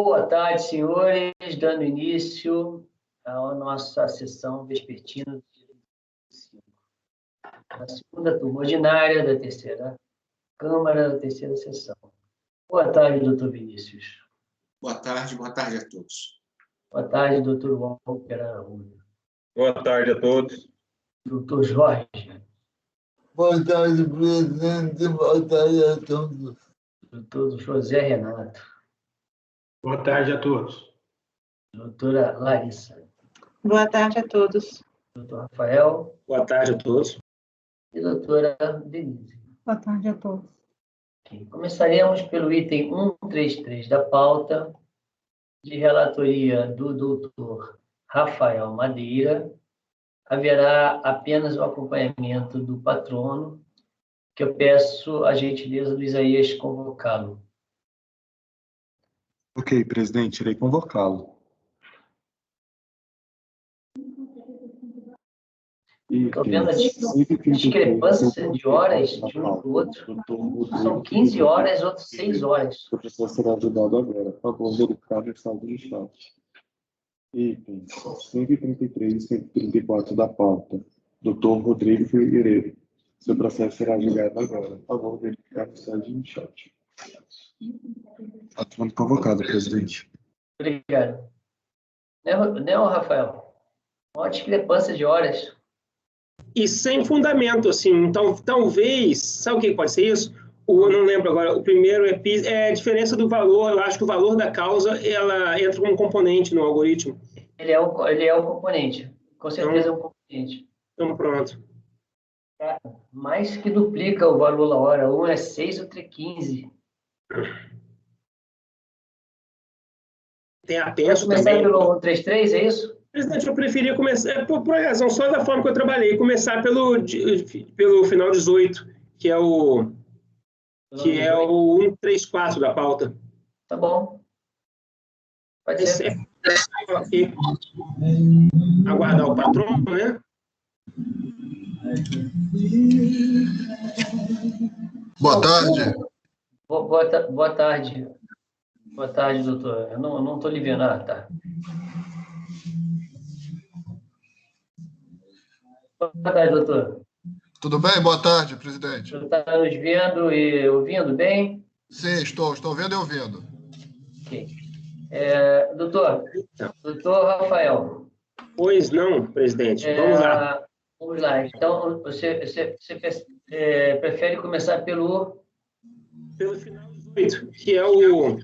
Boa tarde, senhores. Dando início à nossa sessão vespertina da segunda turma ordinária da terceira Câmara, da terceira sessão. Boa tarde, doutor Vinícius. Boa tarde a todos. Boa tarde, doutor Walter Araújo. Boa tarde a todos. Doutor Jorge. Boa tarde, presidente. Boa tarde a todos. Doutor José Renato. Boa tarde a todos. Doutora Larissa. Boa tarde a todos. Doutor Rafael. Boa tarde a todos. E doutora Denise. Boa tarde a todos. Okay. Começaremos pelo item 133 da pauta, de relatoria do doutor Rafael Madeira. Haverá apenas o acompanhamento do patrono, que eu peço a gentileza do Isaías convocá-lo. Ok, presidente, irei convocá-lo. Estou vendo a discrepância de horas de um para o outro. São 15 horas, outros 6 horas. O processo será ajudado agora. Por favor, verificar o resultado do chat. Itens 133 e 134 da pauta. Dr. Rodrigo Figueiredo. Seu processo será julgado agora. Por favor, verificar o resultado do chat. Atuando convocado, presidente. Obrigado. Não, Rafael? Uma discrepância de horas. E sem fundamento, assim. Então, talvez, sabe o que pode ser isso? Não lembro agora, o primeiro é a diferença do valor. Eu acho que o valor da causa, ela entra como componente no algoritmo. Ele é o componente. Com certeza é um componente. Então, pronto. Mais que duplica o valor da hora. Um é 6, outro é 15. Tem a peso também. Começar pelo 133, é isso? Presidente, eu preferia começar, por razão só da forma que eu trabalhei, começar pelo final 18, que é o 134 da pauta. Tá bom. Pode ser. Okay. Aguardar o patrono, né? Boa tarde. Boa tarde. Boa tarde, doutor. Eu não estou lhe vendo. Ah, tá. Boa tarde, doutor. Tudo bem? Boa tarde, presidente. Você está nos vendo e ouvindo bem? Sim, estou vendo e ouvindo. Ok. Doutor Rafael. Pois não, presidente. Vamos lá. Vamos lá. Então, você prefere começar pelo final 18, que é o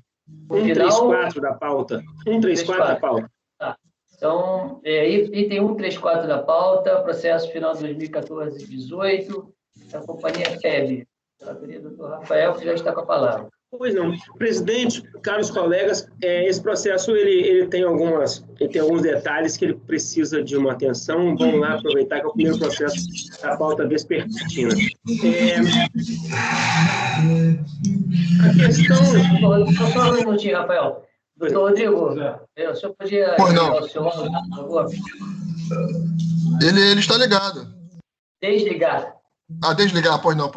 134 da pauta. 134 da pauta. Tá. Então, item 134 da pauta, processo final 2014-18, da companhia FEB. Relatoria do Dr. Rafael, que já está com a palavra. Pois não. Presidente, caros colegas, esse processo ele tem alguns detalhes que ele precisa de uma atenção. Vamos lá aproveitar que é o primeiro processo da pauta vespertina. A questão... Só um minutinho, Rafael. Doutor Rodrigo, o senhor podia ligar o seu áudio, por favor? Ele está ligado. Desligar. Desligar, pois não.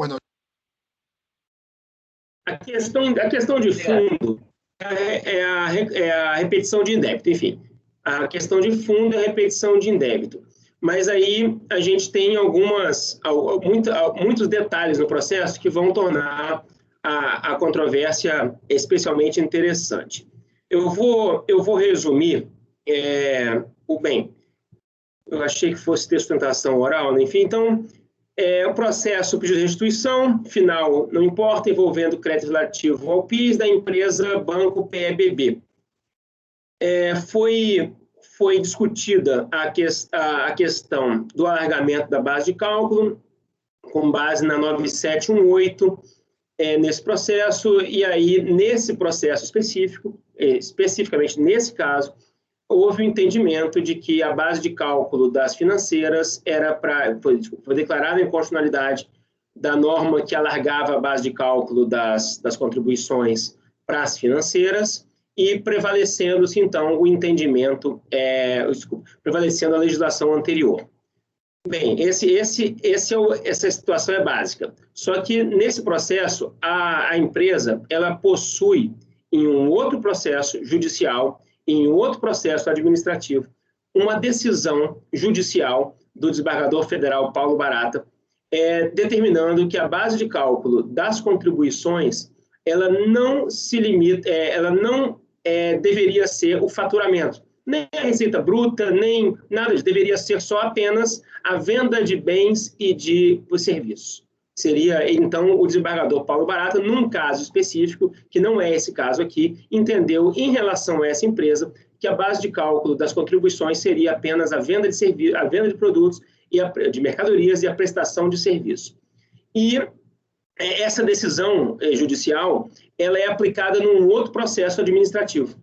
A questão de fundo é a repetição de indébito, enfim. A questão de fundo é a repetição de indébito. Mas aí a gente tem muitos detalhes no processo que vão tornar a controvérsia especialmente interessante. Eu vou resumir eu achei que fosse ter sustentação oral, né? Enfim, então, o processo pedido de restituição, final, não importa, envolvendo crédito relativo ao PIS da empresa Banco PEBB. Foi discutida a questão do alargamento da base de cálculo, com base na 9718, nesse processo, e aí, nesse processo especificamente nesse caso, houve o entendimento de que a base de cálculo das financeiras foi declarada em constitucionalidade da norma que alargava a base de cálculo das contribuições para as financeiras e prevalecendo-se, então, o entendimento, prevalecendo a legislação anterior. Bem, essa situação é básica. Só que, nesse processo, a empresa ela possui em um outro processo judicial, em um outro processo administrativo, uma decisão judicial do desembargador federal Paulo Barata, determinando que a base de cálculo das contribuições, ela não se limita, ela não deveria ser o faturamento, nem a receita bruta, nem nada disso, deveria ser só apenas a venda de bens e de serviços. Seria, então, o desembargador Paulo Barata, num caso específico, que não é esse caso aqui, entendeu, em relação a essa empresa, que a base de cálculo das contribuições seria apenas a venda de serviços, a venda de produtos, de mercadorias e a prestação de serviço. E essa decisão judicial, ela é aplicada num outro processo administrativo.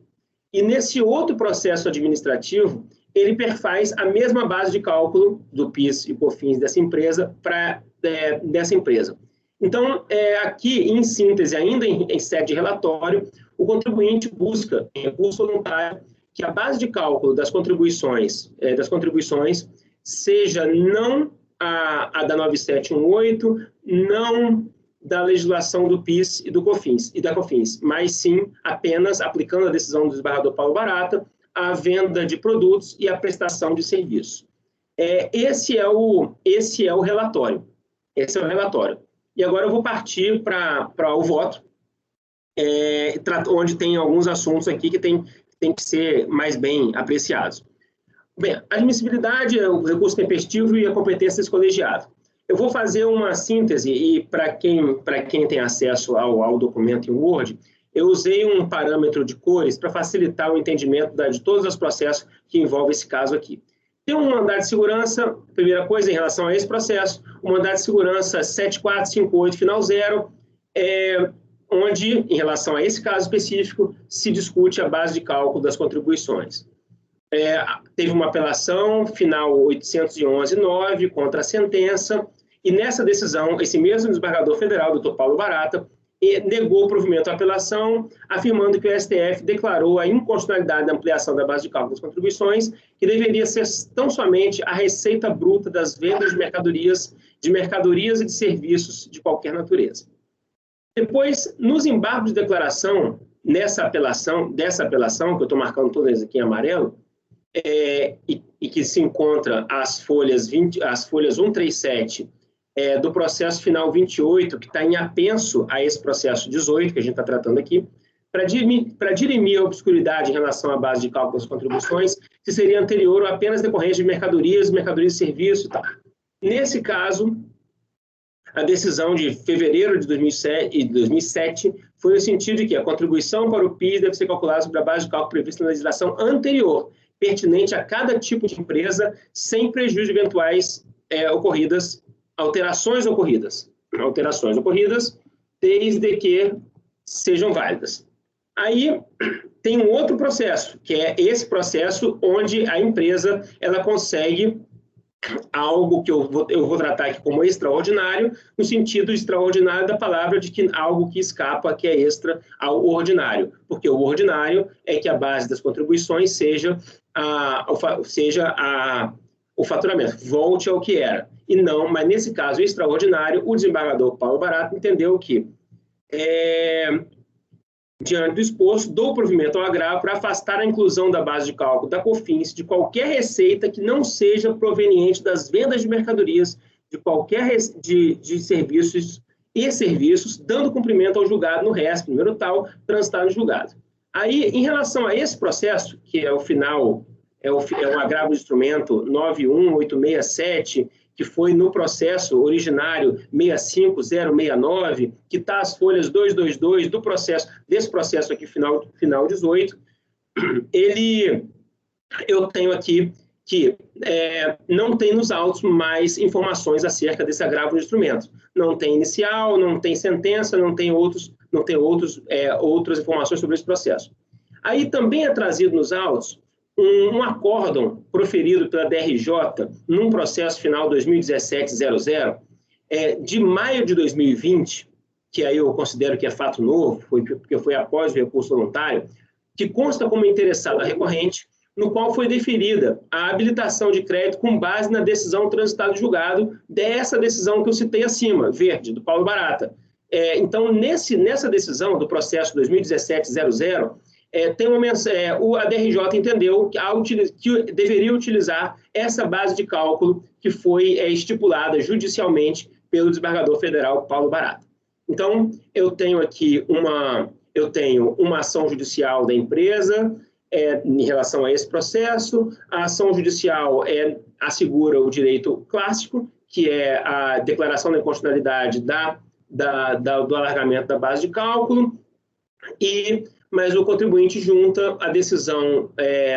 E nesse outro processo administrativo, ele perfaz a mesma base de cálculo do PIS e COFINS dessa empresa para dessa empresa. Então, aqui, em síntese, ainda em sede de relatório, o contribuinte busca, em recurso voluntário, que a base de cálculo das contribuições seja não a da 9718, não da legislação do PIS e do COFINS, da COFINS, mas sim apenas aplicando a decisão do desembargador Paulo Barata, a venda de produtos e a prestação de serviço. Esse é o relatório. Esse é o relatório. E agora eu vou partir para o voto, onde tem alguns assuntos aqui que tem que ser mais bem apreciados. Bem, a admissibilidade, o recurso tempestivo e a competência desse colegiado. Eu vou fazer uma síntese, e para quem tem acesso ao documento em Word, eu usei um parâmetro de cores para facilitar o entendimento de todos os processos que envolvem esse caso aqui. Tem um mandado de segurança, primeira coisa, em relação a esse processo, o mandado de segurança 7458, final 0, onde, em relação a esse caso específico, se discute a base de cálculo das contribuições. Teve uma apelação, final 811-9, contra a sentença, e nessa decisão, esse mesmo desembargador federal, Dr. Paulo Barata, negou o provimento à apelação, afirmando que o STF declarou a inconstitucionalidade da ampliação da base de cálculo das contribuições, que deveria ser tão somente a receita bruta das vendas de mercadorias e de serviços de qualquer natureza. Depois, nos embargos de declaração, dessa apelação, que eu estou marcando todas aqui em amarelo, e que se encontra as folhas 137 do processo final 28, que está em apenso a esse processo 18, que a gente está tratando aqui, para dirimir a obscuridade em relação à base de cálculo das contribuições, que seria anterior ou apenas decorrente de mercadorias e serviços e tal. Nesse caso, a decisão de fevereiro de 2007 foi no sentido de que a contribuição para o PIS deve ser calculada sobre a base de cálculo prevista na legislação anterior, pertinente a cada tipo de empresa, sem prejuízo de eventuais alterações ocorridas, desde que sejam válidas. Aí tem um outro processo, que é esse processo onde a empresa ela consegue algo que eu vou tratar aqui como extraordinário, no sentido extraordinário da palavra de que algo que escapa, que é extra ao ordinário, porque o ordinário é que a base das contribuições seja o faturamento, volte ao que era. E não, mas nesse caso extraordinário, o desembargador Paulo Barata entendeu que, diante do exposto, dou provimento ao agravo para afastar a inclusão da base de cálculo da COFINS de qualquer receita que não seja proveniente das vendas de mercadorias, de qualquer de serviços e serviços, dando cumprimento ao julgado no RESP, número tal, transitado no julgado. Aí, em relação a esse processo, que é o final, um agravo de instrumento 91867, que foi no processo originário 65069, que está as folhas 222 desse processo aqui, final 18, eu tenho aqui que não tem nos autos mais informações acerca desse agravo de instrumento. Não tem inicial, não tem sentença, não tem outras informações sobre esse processo. Aí também é trazido nos autos um acórdão proferido pela DRJ num processo final 2017-00, de maio de 2020, que aí eu considero que é fato novo, porque foi após o recurso voluntário, que consta como interessada recorrente, no qual foi deferida a habilitação de crédito com base na decisão transitada de julgado dessa decisão que eu citei acima, verde, do Paulo Barata, Então, nessa decisão do processo 2017-00, a DRJ entendeu que deveria utilizar essa base de cálculo que foi estipulada judicialmente pelo desembargador federal Paulo Barata. Então, eu tenho aqui uma ação judicial da empresa em relação a esse processo. A ação judicial assegura o direito clássico, que é a declaração da inconstitucionalidade do alargamento da base de cálculo, mas o contribuinte junta a decisão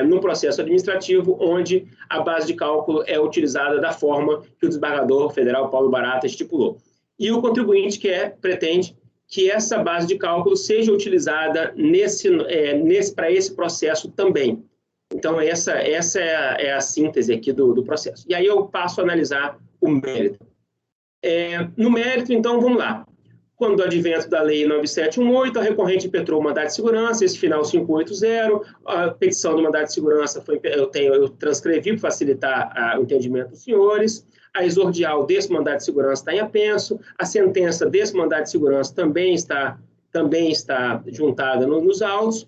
no processo administrativo, onde a base de cálculo é utilizada da forma que o desembargador federal Paulo Barata estipulou. E o contribuinte pretende que essa base de cálculo seja utilizada para esse processo também. Então, essa é a síntese aqui do processo. E aí eu passo a analisar o mérito. No mérito, então, vamos lá. Quando do advento da Lei 9718, a recorrente impetrou o mandato de segurança, esse final 580, a petição do mandato de segurança eu transcrevi para facilitar o entendimento dos senhores, a exordial desse mandato de segurança está em apenso, a sentença desse mandato de segurança também está juntada nos autos,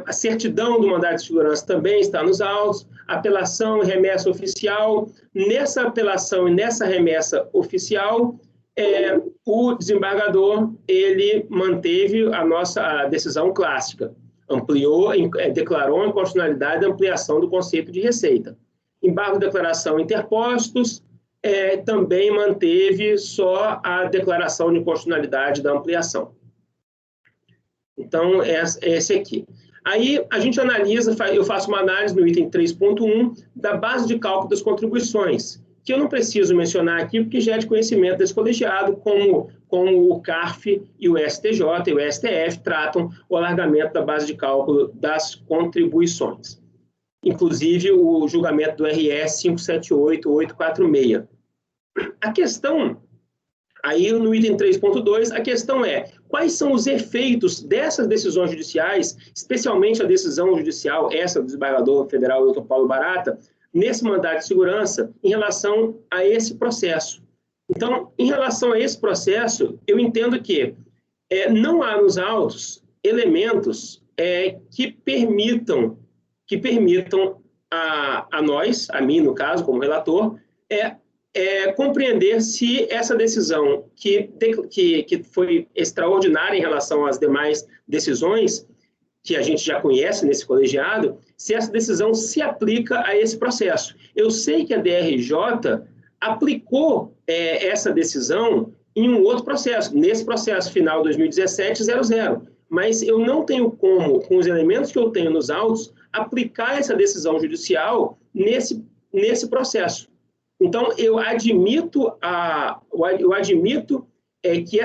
a certidão do mandato de segurança também está nos autos, apelação e remessa oficial. Nessa apelação e nessa remessa oficial, o desembargador ele manteve a decisão clássica, declarou a inconstitucionalidade da ampliação do conceito de receita. Embargo de declaração interpostos, também manteve só a declaração de inconstitucionalidade da ampliação. Então, esse aqui. Aí, a gente analisa, eu faço uma análise no item 3.1 da base de cálculo das contribuições, que eu não preciso mencionar aqui, porque já é de conhecimento desse colegiado, como o CARF e o STJ e o STF tratam o alargamento da base de cálculo das contribuições. Inclusive, o julgamento do RS 578846. A questão, aí no item 3.2, a questão é, quais são os efeitos dessas decisões judiciais, especialmente a decisão judicial, essa do desembargador federal Dr. Paulo Barata, nesse mandato de segurança, em relação a esse processo. Então, em relação a esse processo, eu entendo que não há nos autos elementos que permitam a nós, a mim, no caso, como relator, compreender se essa decisão que foi extraordinária em relação às demais decisões, que a gente já conhece nesse colegiado, se essa decisão se aplica a esse processo. Eu sei que a DRJ aplicou essa decisão em um outro processo, nesse processo final 2017-00, mas eu não tenho como, com os elementos que eu tenho nos autos, aplicar essa decisão judicial nesse processo. Então, eu admito que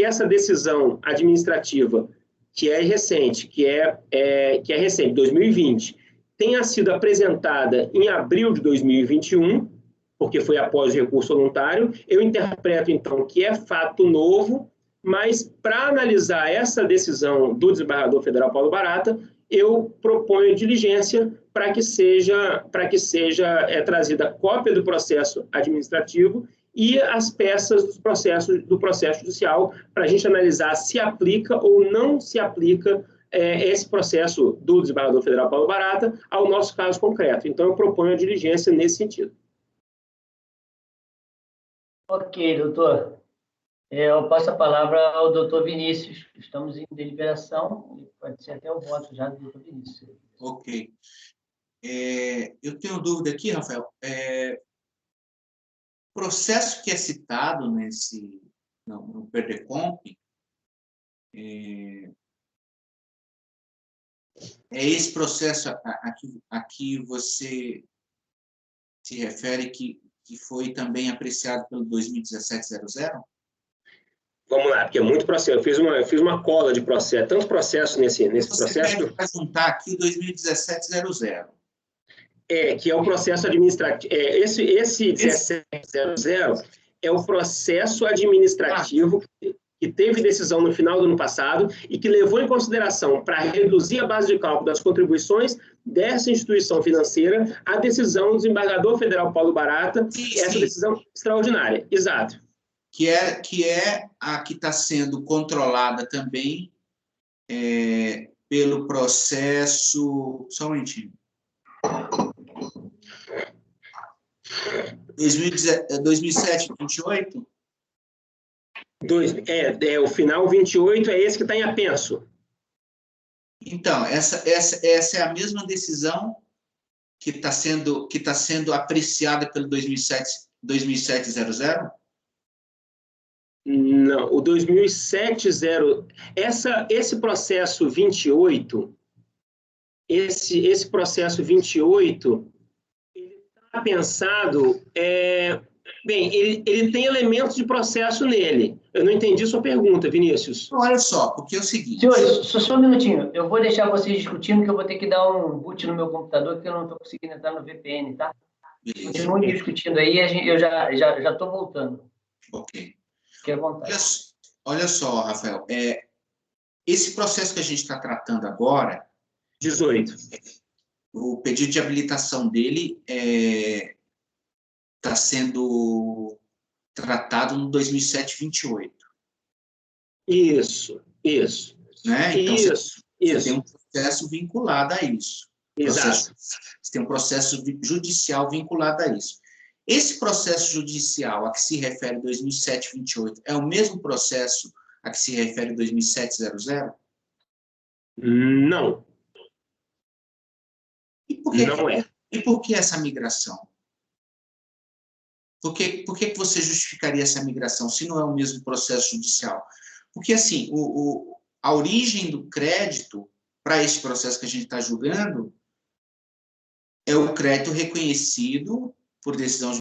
essa decisão administrativa, que é recente, 2020, tenha sido apresentada em abril de 2021, porque foi após o recurso voluntário. Eu interpreto, então, que é fato novo, mas para analisar essa decisão do desembargador federal Paulo Barata, eu proponho diligência para que seja trazida cópia do processo administrativo e as peças do processo judicial para a gente analisar se aplica ou não se aplica esse processo do desembargador federal Paulo Barata ao nosso caso concreto. Então, eu proponho a diligência nesse sentido. Ok, doutor. Eu passo a palavra ao doutor Vinícius. Estamos em deliberação, pode ser até o voto já do doutor Vinícius. Ok. Eu tenho dúvida aqui, Rafael. O processo que é citado no PERDECOMP é esse processo a que você se refere que foi também apreciado pelo 2017-00? Vamos lá, porque é muito processo. Eu fiz uma cola de processo, tantos processos nesse processo. Você vai juntar aqui o 2017-00. Que é o processo administrativo. Esse 1700 é o processo administrativo que teve decisão no final do ano passado e que levou em consideração, para reduzir a base de cálculo das contribuições dessa instituição financeira, a decisão do desembargador federal Paulo Barata, essa decisão extraordinária. Exato. que é a que está sendo controlada também pelo processo... Só um momentinho. 2007-28? O final 28 é esse que está em apenso. Então, essa é a mesma decisão que está sendo apreciada pelo 2700? Não, o 2007-0... Esse processo 28, esse processo 28, ele está pensado... Bem, ele tem elementos de processo nele. Eu não entendi sua pergunta, Vinícius. Olha só, porque é o seguinte... Senhores, só um minutinho. Eu vou deixar vocês discutindo, que eu vou ter que dar um boot no meu computador, porque eu não estou conseguindo entrar no VPN, tá? Beleza. Continuem discutindo aí, eu já estou voltando. Ok. Fique à vontade. Olha só, Rafael, esse processo que a gente está tratando agora, 18. o pedido de habilitação dele está sendo tratado no 2007-28. Isso. Né? Então, Isso. Você tem um processo vinculado a isso. Exato. Você tem um processo judicial vinculado a isso. Esse processo judicial a que se refere 2007-28 é o mesmo processo a que se refere 2007-00? Não. Não é. E por que essa migração? Por que você justificaria essa migração, se não é o mesmo processo judicial? Porque, assim, a origem do crédito para esse processo que a gente está julgando é o crédito reconhecido por decisão